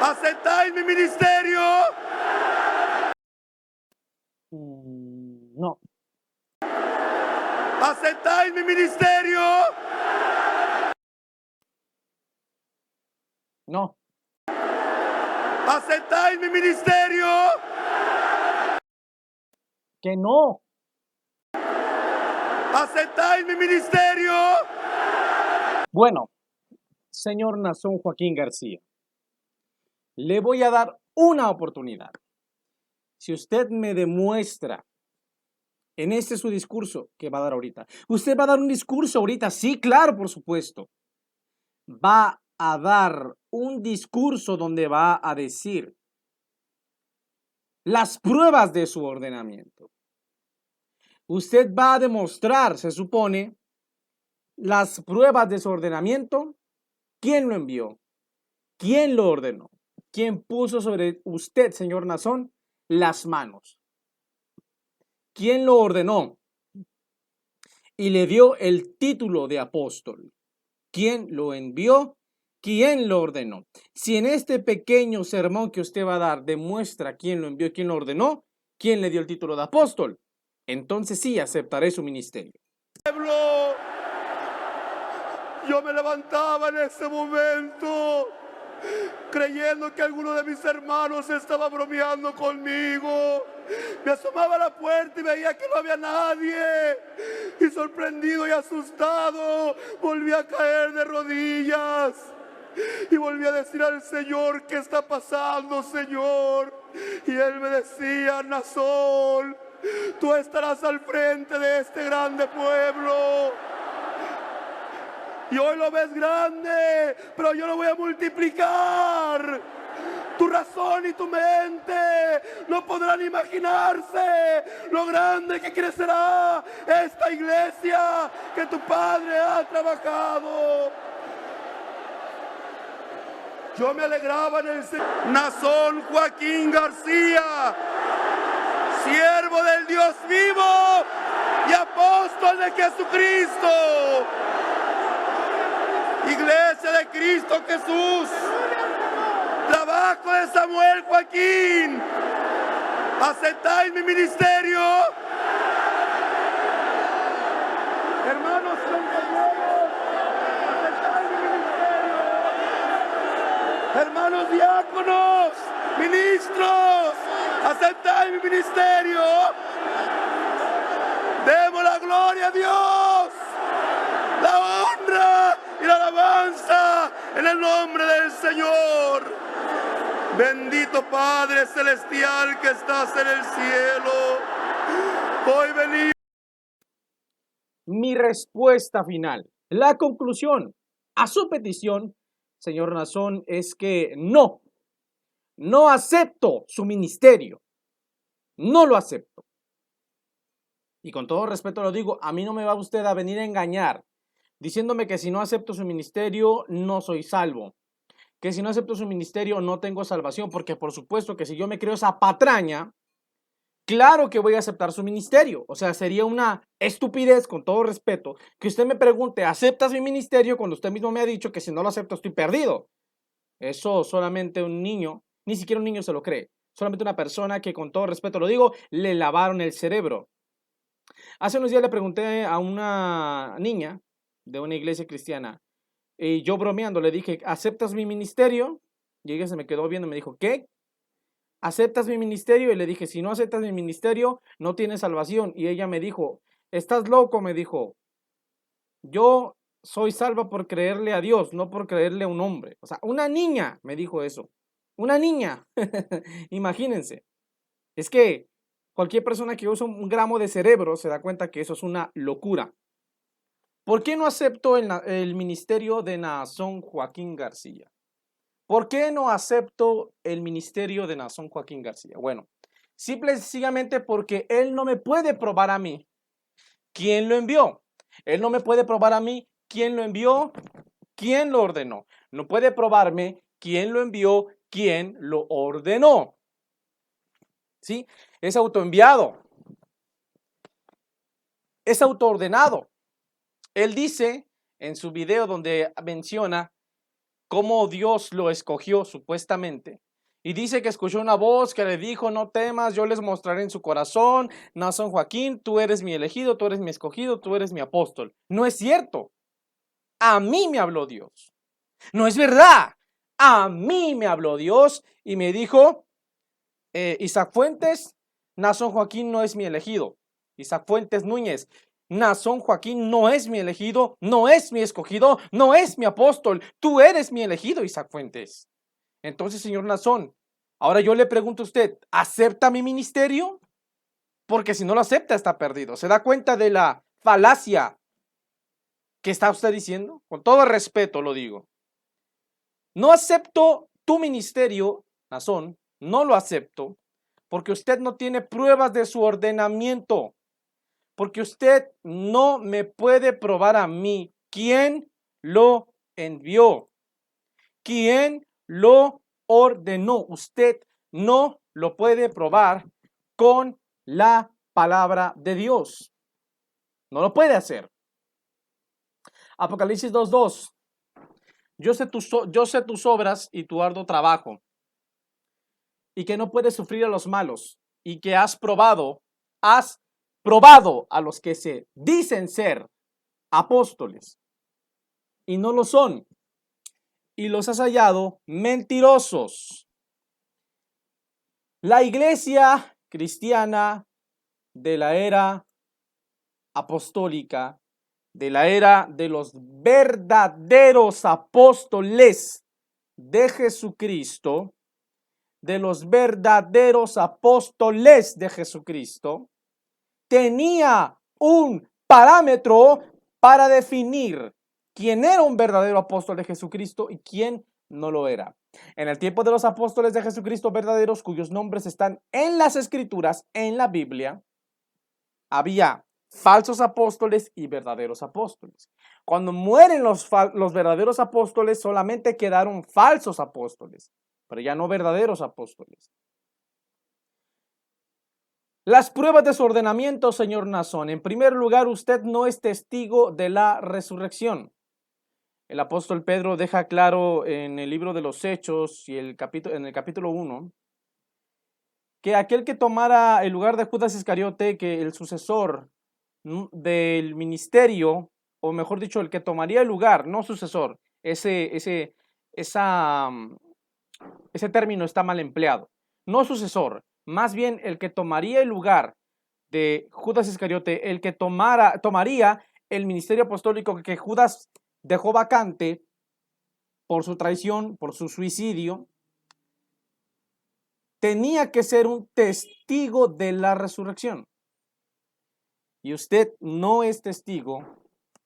¿Aceptáis mi ministerio? No. ¿Aceptáis mi ministerio? No. ¿Aceptáis mi ministerio? Que no. ¿Aceptáis mi ministerio? Bueno, señor Naasón Joaquín García, le voy a dar una oportunidad. Si usted me demuestra en este su discurso que va a dar ahorita, usted va a dar un discurso ahorita, sí, claro, por supuesto. Va a dar un discurso donde va a decir las pruebas de su ordenamiento. Usted va a demostrar, se supone, las pruebas de su ordenamiento. ¿Quién lo envió? ¿Quién lo ordenó? ¿Quién puso sobre usted, señor Naasón, las manos? ¿Quién lo ordenó? Y le dio el título de apóstol. ¿Quién lo envió? ¿Quién lo ordenó? Si en este pequeño sermón que usted va a dar demuestra quién lo envió, quién lo ordenó, quién le dio el título de apóstol, entonces sí aceptaré su ministerio. Pueblo, yo me levantaba en ese momento creyendo que alguno de mis hermanos estaba bromeando conmigo. Me asomaba a la puerta y veía que no había nadie. Y sorprendido y asustado, volví a caer de rodillas. Y volví a decir al Señor, ¿qué está pasando, Señor? Y Él me decía, Naasón, tú estarás al frente de este grande pueblo. Y hoy lo ves grande, pero yo lo voy a multiplicar. Tu razón y tu mente no podrán imaginarse lo grande que crecerá esta iglesia que tu padre ha trabajado. Yo me alegraba en el Señor. Naasón Joaquín García, siervo del Dios vivo y apóstol de Jesucristo. Iglesia de Cristo Jesús, trabajo de Samuel Joaquín. ¿Aceptáis mi ministerio? Hermanos compañeros, ¿aceptáis mi ministerio? Hermanos diáconos, ministros, ¿aceptáis mi ministerio? Demos la gloria a Dios, la honra y la alabanza en el nombre del Señor. Bendito Padre Celestial que estás en el cielo, hoy venimos. Mi respuesta final, la conclusión a su petición, señor Naasón, es que no acepto su ministerio. No lo acepto. Y con todo respeto lo digo, a mí no me va usted a venir a engañar diciéndome que si no acepto su ministerio no soy salvo, que si no acepto su ministerio no tengo salvación, porque por supuesto que si yo me creo esa patraña, claro que voy a aceptar su ministerio. O sea, sería una estupidez, con todo respeto, que usted me pregunte, ¿aceptas mi ministerio? Cuando usted mismo me ha dicho que si no lo acepto estoy perdido. Eso solamente un niño, ni siquiera un niño se lo cree. Solamente una persona que, con todo respeto lo digo, le lavaron el cerebro. Hace unos días le pregunté a una niña de una iglesia cristiana, y yo bromeando le dije, ¿aceptas mi ministerio? Y ella se me quedó viendo y me dijo, ¿qué? ¿Aceptas mi ministerio? Y le dije, si no aceptas mi ministerio, no tienes salvación. Y ella me dijo, estás loco, me dijo, yo soy salva por creerle a Dios, no por creerle a un hombre. O sea, una niña me dijo eso, una niña, imagínense. Es que cualquier persona que usa un gramo de cerebro se da cuenta que eso es una locura. ¿Por qué no acepto el ministerio de Naasón Joaquín García? ¿Por qué no acepto el ministerio de Naasón Joaquín García? Bueno, simple y sencillamente porque él no me puede probar a mí quién lo envió. Él no me puede probar a mí quién lo envió, quién lo ordenó. No puede probarme quién lo envió, quién lo ordenó. ¿Sí? Es autoenviado. Es autoordenado. Él dice en su video donde menciona cómo Dios lo escogió supuestamente. Y dice que escuchó una voz que le dijo: no temas, yo les mostraré en su corazón, Naasón Joaquín, tú eres mi elegido, tú eres mi escogido, tú eres mi apóstol. No es cierto. A mí me habló Dios. No es verdad. A mí me habló Dios y me dijo: Isaac Fuentes, Naasón Joaquín no es mi elegido. Isaac Fuentes Núñez, Naasón Joaquín no es mi elegido, no es mi escogido, no es mi apóstol. Tú eres mi elegido, Isaac Fuentes. Entonces, señor Naasón, ahora yo le pregunto a usted, ¿acepta mi ministerio? Porque si no lo acepta, está perdido. ¿Se da cuenta de la falacia que está usted diciendo? Con todo respeto lo digo. No acepto tu ministerio, Naasón, no lo acepto, porque usted no tiene pruebas de su ordenamiento, porque usted no me puede probar a mí quién lo envió, quién lo ordenó. Usted no lo puede probar con la palabra de Dios. No lo puede hacer. Apocalipsis 2:2. Yo sé tus obras y tu arduo trabajo, y que no puedes sufrir a los malos, y que has probado a los que se dicen ser apóstoles y no lo son, y los has hallado mentirosos. La iglesia cristiana de la era apostólica, de la era de los verdaderos apóstoles de Jesucristo, de los verdaderos apóstoles de Jesucristo, tenía un parámetro para definir quién era un verdadero apóstol de Jesucristo y quién no lo era. En el tiempo de los apóstoles de Jesucristo verdaderos, cuyos nombres están en las Escrituras, en la Biblia, había falsos apóstoles y verdaderos apóstoles. Cuando mueren los verdaderos apóstoles, solamente quedaron falsos apóstoles, pero ya no verdaderos apóstoles. Las pruebas de su ordenamiento, señor Naasón. En primer lugar, usted no es testigo de la resurrección. El apóstol Pedro deja claro en el libro de los Hechos y en el capítulo 1 que aquel que tomara el lugar de Judas Iscariote, que el sucesor del ministerio, o mejor dicho, el que tomaría el lugar, no sucesor, ese término está mal empleado, no sucesor, más bien el que tomaría el lugar de Judas Iscariote, el que tomaría el ministerio apostólico que Judas dejó vacante por su traición, por su suicidio, tenía que ser un testigo de la resurrección. Y usted no es testigo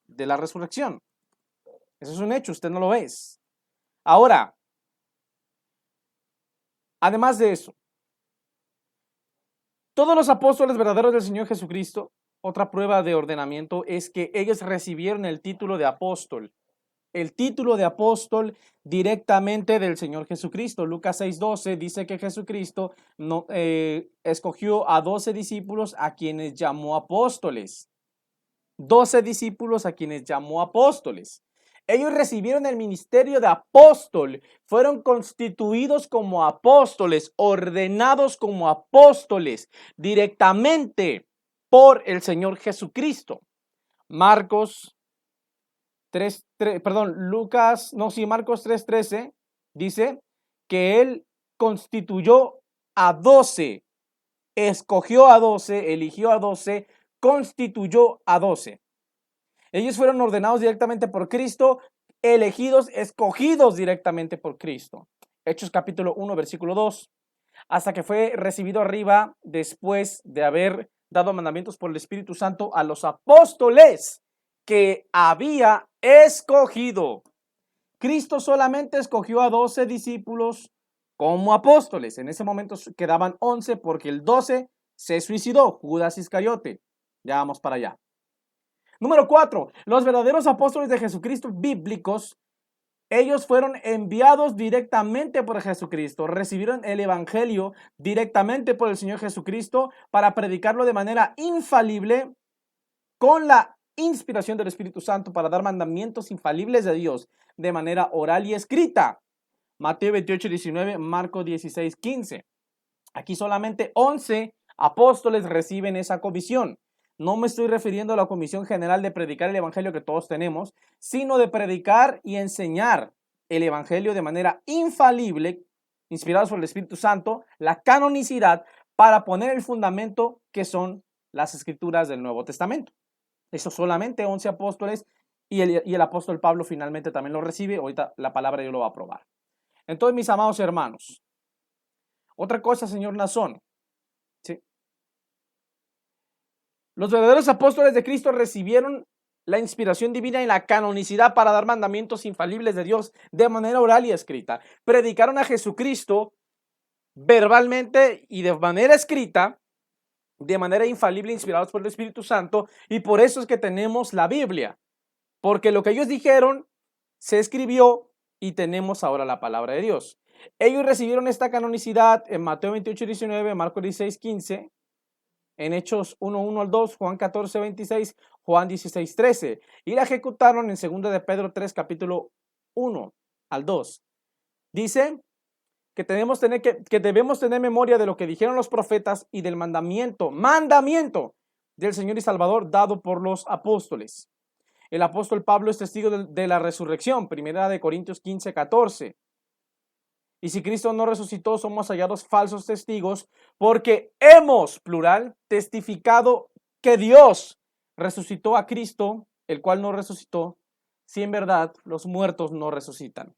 de la resurrección. Eso es un hecho, usted no lo es. Ahora, además de eso, todos los apóstoles verdaderos del Señor Jesucristo, otra prueba de ordenamiento es que ellos recibieron el título de apóstol. El título de apóstol directamente del Señor Jesucristo. Lucas 6:12 dice que Jesucristo escogió a 12 discípulos a quienes llamó apóstoles. 12 discípulos a quienes llamó apóstoles. Ellos recibieron el ministerio de apóstol, fueron constituidos como apóstoles, ordenados como apóstoles directamente por el Señor Jesucristo. Marcos 3:13 dice que él constituyó a 12, escogió a 12, eligió a 12, constituyó a 12. Ellos fueron ordenados directamente por Cristo, elegidos, escogidos directamente por Cristo. Hechos capítulo 1, versículo 2. Hasta que fue recibido arriba después de haber dado mandamientos por el Espíritu Santo a los apóstoles que había escogido. Cristo solamente escogió a 12 discípulos como apóstoles. En ese momento quedaban 11 porque el 12 se suicidó, Judas Iscariote. Ya vamos para allá. Número 4. Los verdaderos apóstoles de Jesucristo bíblicos, ellos fueron enviados directamente por Jesucristo, recibieron el evangelio directamente por el Señor Jesucristo para predicarlo de manera infalible con la inspiración del Espíritu Santo para dar mandamientos infalibles de Dios de manera oral y escrita. Mateo 28, 19, Marcos 16, 15. Aquí solamente 11 apóstoles reciben esa comisión. No me estoy refiriendo a la comisión general de predicar el evangelio que todos tenemos, sino de predicar y enseñar el evangelio de manera infalible, inspirados por el Espíritu Santo, la canonicidad, para poner el fundamento que son las escrituras del Nuevo Testamento. Eso solamente 11 apóstoles y el apóstol Pablo finalmente también lo recibe. Ahorita la palabra yo lo voy a probar. Entonces, mis amados hermanos, otra cosa, señor Nazón, ¿sí? Los verdaderos apóstoles de Cristo recibieron la inspiración divina y la canonicidad para dar mandamientos infalibles de Dios de manera oral y escrita. Predicaron a Jesucristo verbalmente y de manera escrita, de manera infalible, inspirados por el Espíritu Santo, y por eso es que tenemos la Biblia, porque lo que ellos dijeron se escribió y tenemos ahora la palabra de Dios. Ellos recibieron esta canonicidad en Mateo 28, 19, Marcos 16, 15, en Hechos 1, 1 al 2, Juan 14, 26, Juan 16, 13, y la ejecutaron en 2 de Pedro 3, capítulo 1 al 2. Dice que debemos tener memoria de lo que dijeron los profetas y del mandamiento del Señor y Salvador dado por los apóstoles. El apóstol Pablo es testigo de la resurrección, 1 Corintios 15, 14. Y si Cristo no resucitó, somos hallados falsos testigos, porque hemos, plural, testificado que Dios resucitó a Cristo, el cual no resucitó, si en verdad los muertos no resucitan.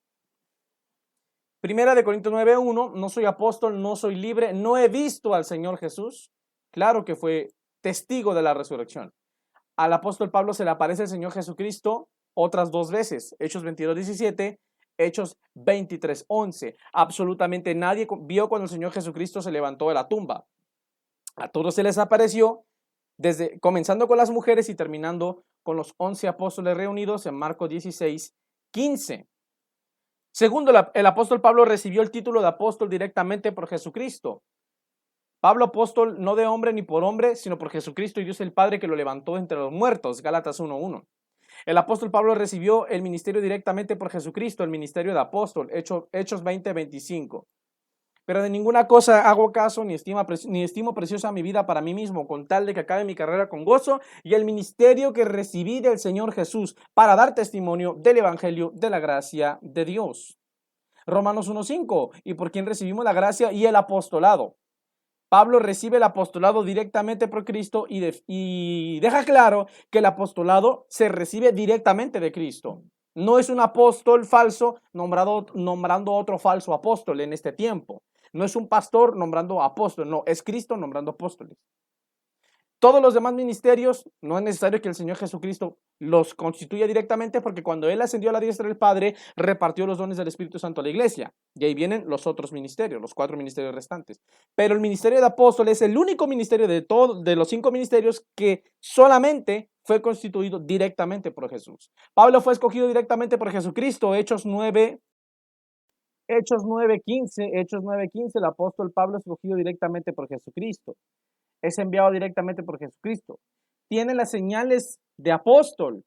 1 Corintios 9, 1, no soy apóstol, no soy libre, no he visto al Señor Jesús. Claro que fue testigo de la resurrección. Al apóstol Pablo se le aparece el Señor Jesucristo otras 2 veces, Hechos 22, 17, Hechos 23, 11. Absolutamente nadie vio cuando el Señor Jesucristo se levantó de la tumba. A todos se les apareció, comenzando con las mujeres y terminando con los 11 apóstoles reunidos en Marcos 16, 15. Segundo, el apóstol Pablo recibió el título de apóstol directamente por Jesucristo. Pablo apóstol no de hombre ni por hombre, sino por Jesucristo y Dios el Padre que lo levantó entre los muertos, Gálatas 1:1. El apóstol Pablo recibió el ministerio directamente por Jesucristo, el ministerio de apóstol, Hechos 20:25. Pero de ninguna cosa hago caso ni estimo preciosa mi vida para mí mismo, con tal de que acabe mi carrera con gozo y el ministerio que recibí del Señor Jesús para dar testimonio del evangelio de la gracia de Dios. Romanos 1:5, y por quien recibimos la gracia y el apostolado. Pablo recibe el apostolado directamente por Cristo y deja claro que el apostolado se recibe directamente de Cristo. No es un apóstol falso nombrando otro falso apóstol en este tiempo. No es un pastor nombrando apóstol, no, es Cristo nombrando apóstoles. Todos los demás ministerios no es necesario que el Señor Jesucristo los constituya directamente, porque cuando Él ascendió a la diestra del Padre, repartió los dones del Espíritu Santo a la iglesia. Y ahí vienen los otros ministerios, los 4 ministerios restantes. Pero el ministerio de apóstol es el único ministerio de los 5 ministerios que solamente fue constituido directamente por Jesús. Pablo fue escogido directamente por Jesucristo, Hechos 9:15, el apóstol Pablo es escogido directamente por Jesucristo. Es enviado directamente por Jesucristo. Tiene las señales de apóstol.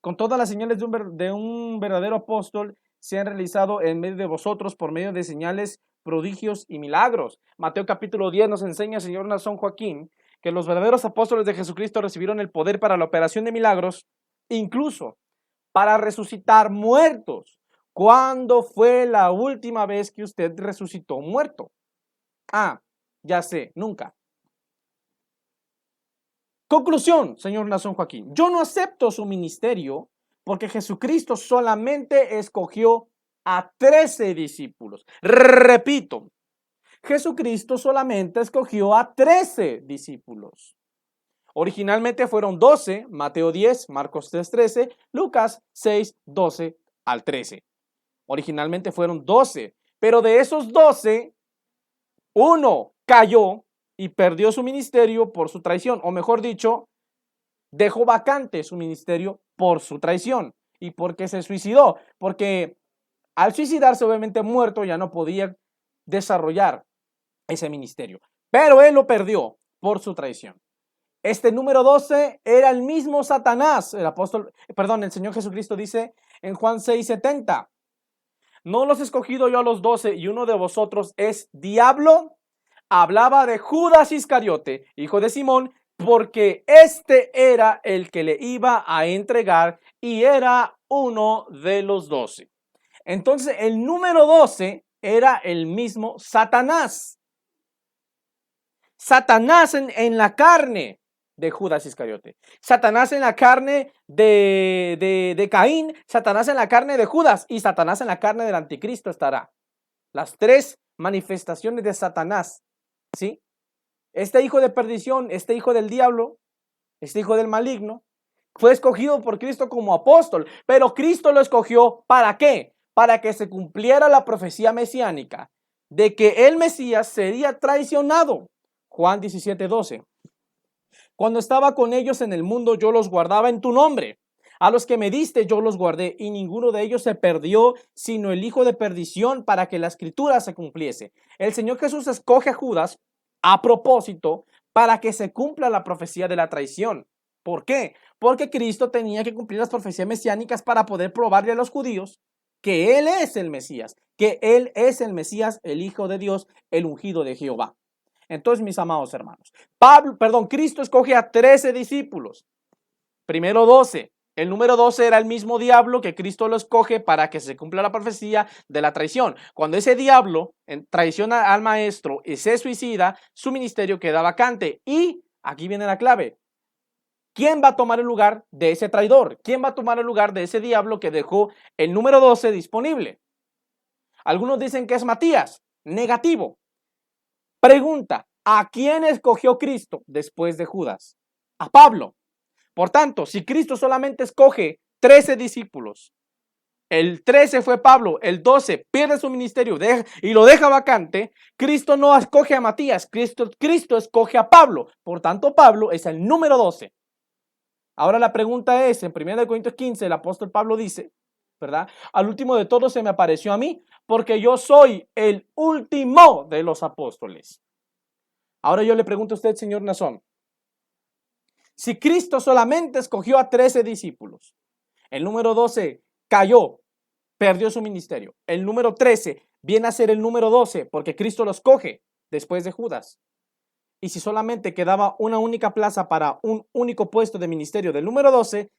Con todas las señales de un verdadero apóstol se han realizado en medio de vosotros por medio de señales, prodigios y milagros. Mateo capítulo 10 nos enseña, señor Nazón Joaquín, que los verdaderos apóstoles de Jesucristo recibieron el poder para la operación de milagros, incluso para resucitar muertos. ¿Cuándo fue la última vez que usted resucitó muerto? Ah, ya sé, nunca. Conclusión, señor Nazón Joaquín, yo no acepto su ministerio porque Jesucristo solamente escogió a 13 discípulos. Repito, Jesucristo solamente escogió a 13 discípulos. Originalmente fueron 12, Mateo 10, Marcos 3:13, Lucas 6:12 al 13. Originalmente fueron 12, pero de esos 12, uno cayó y perdió su ministerio por su traición, o mejor dicho, dejó vacante su ministerio por su traición. ¿Y por qué se suicidó? Porque al suicidarse, obviamente muerto, ya no podía desarrollar ese ministerio. Pero él lo perdió por su traición. Este número 12 era el mismo Satanás. El Señor Jesucristo dice en Juan 6:70, no los he escogido yo a los 12 y uno de vosotros es diablo. Hablaba de Judas Iscariote, hijo de Simón, porque este era el que le iba a entregar y era uno de los 12. Entonces el número 12 era el mismo Satanás. Satanás en la carne de Judas Iscariote. Satanás en la carne de Caín. Satanás en la carne de Judas. Y Satanás en la carne del anticristo estará. Las tres manifestaciones de Satanás. ¿Sí? Este hijo de perdición, este hijo del diablo, este hijo del maligno, fue escogido por Cristo como apóstol. Pero Cristo lo escogió ¿para qué? Para que se cumpliera la profecía mesiánica de que el Mesías sería traicionado. Juan 17:12. Cuando estaba con ellos en el mundo, yo los guardaba en tu nombre. A los que me diste, yo los guardé, y ninguno de ellos se perdió, sino el hijo de perdición, para que la escritura se cumpliese. El Señor Jesús escoge a Judas a propósito para que se cumpla la profecía de la traición. ¿Por qué? Porque Cristo tenía que cumplir las profecías mesiánicas para poder probarle a los judíos que Él es el Mesías, que Él es el Mesías, el Hijo de Dios, el ungido de Jehová. Entonces, mis amados hermanos, Cristo escoge a 13 discípulos. Primero 12. El número 12 era el mismo diablo que Cristo lo escoge para que se cumpla la profecía de la traición. Cuando ese diablo traiciona al maestro y se suicida, su ministerio queda vacante. Y aquí viene la clave. ¿Quién va a tomar el lugar de ese traidor? ¿Quién va a tomar el lugar de ese diablo que dejó el número 12 disponible? Algunos dicen que es Matías. Negativo. Pregunta, ¿a quién escogió Cristo después de Judas? A Pablo. Por tanto, si Cristo solamente escoge 13 discípulos, el 13 fue Pablo, el 12 pierde su ministerio y lo deja vacante, Cristo no escoge a Matías, Cristo escoge a Pablo. Por tanto, Pablo es el número 12. Ahora la pregunta es, en 1 Corintios 15, el apóstol Pablo dice, ¿verdad? Al último de todos se me apareció a mí, porque yo soy el último de los apóstoles. Ahora yo le pregunto a usted, señor Nazón, si Cristo solamente escogió a 13 discípulos, el número 12 cayó, perdió su ministerio, el número 13 viene a ser el número 12 porque Cristo lo escoge después de Judas. Y si solamente quedaba una única plaza para un único puesto de ministerio del número 12,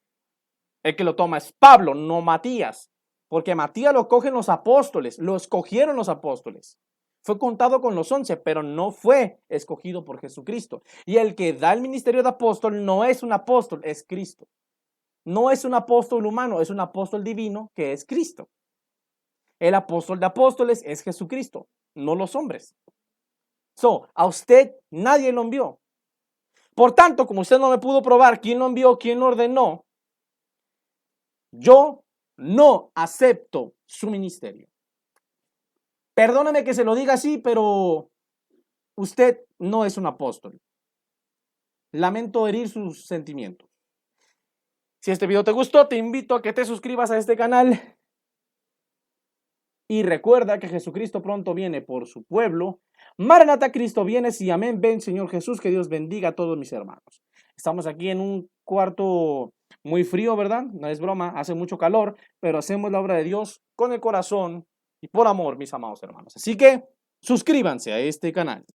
el que lo toma es Pablo, no Matías, porque Matías lo cogen los apóstoles, lo escogieron los apóstoles. Fue contado con los 11, pero no fue escogido por Jesucristo. Y el que da el ministerio de apóstol no es un apóstol, es Cristo. No es un apóstol humano, es un apóstol divino que es Cristo. El apóstol de apóstoles es Jesucristo, no los hombres. A usted nadie lo envió. Por tanto, como usted no me pudo probar quién lo envió, quién lo ordenó, yo no acepto su ministerio. Perdóneme que se lo diga así, pero usted no es un apóstol. Lamento herir sus sentimientos. Si este video te gustó, te invito a que te suscribas a este canal. Y recuerda que Jesucristo pronto viene por su pueblo. Maranata, Cristo viene, sí, amén, ven Señor Jesús, que Dios bendiga a todos mis hermanos. Estamos aquí en un cuarto muy frío, ¿verdad? No es broma, hace mucho calor, pero hacemos la obra de Dios con el corazón y por amor, mis amados hermanos. Así que suscríbanse a este canal.